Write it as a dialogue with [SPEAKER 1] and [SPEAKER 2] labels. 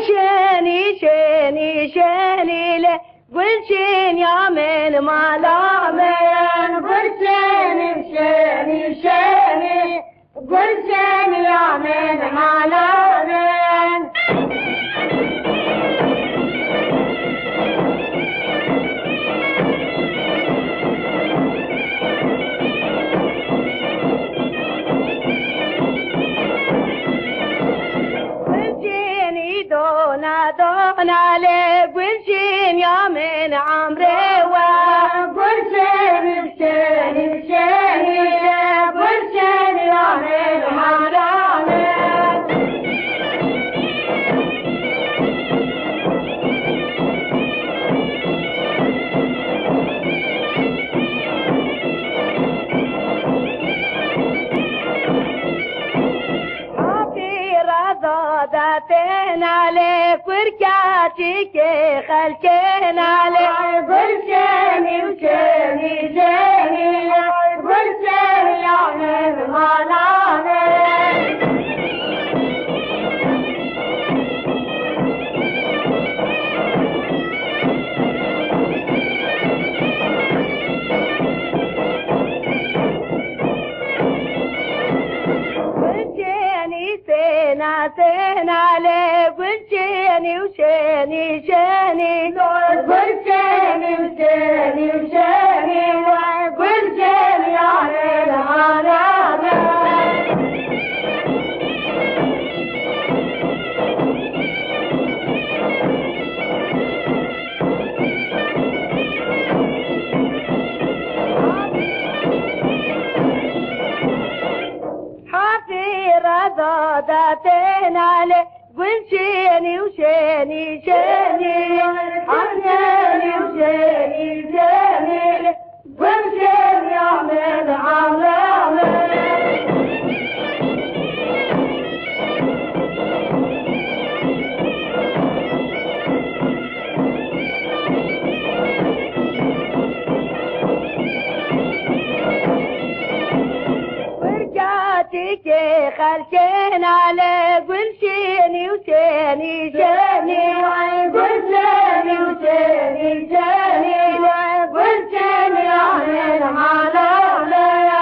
[SPEAKER 1] شيني شيني شيني لي قل شين يا من ما لا من قل شيني شيني شيني قل شين يا من ما لا من دونا لي قلشين يا من عمري وقلشين شيني شيني قلشين يا من عمري ضادتنا عليك وركاتك خلكنا عليك قل شيني وشيني شيني قل شيني يا من غلامي سينا لي قل شيني وشيني شيني قل شيني وشيني وشيني قل شيني يا من غلامي ضادتنا لي قل شيني وشيني شيني عميني وشيني شيني قل شيني يا من عمامي خلكنا على قل شيني وشيني شيني قل شيني وشيني شيني قل شيني يا من غلامي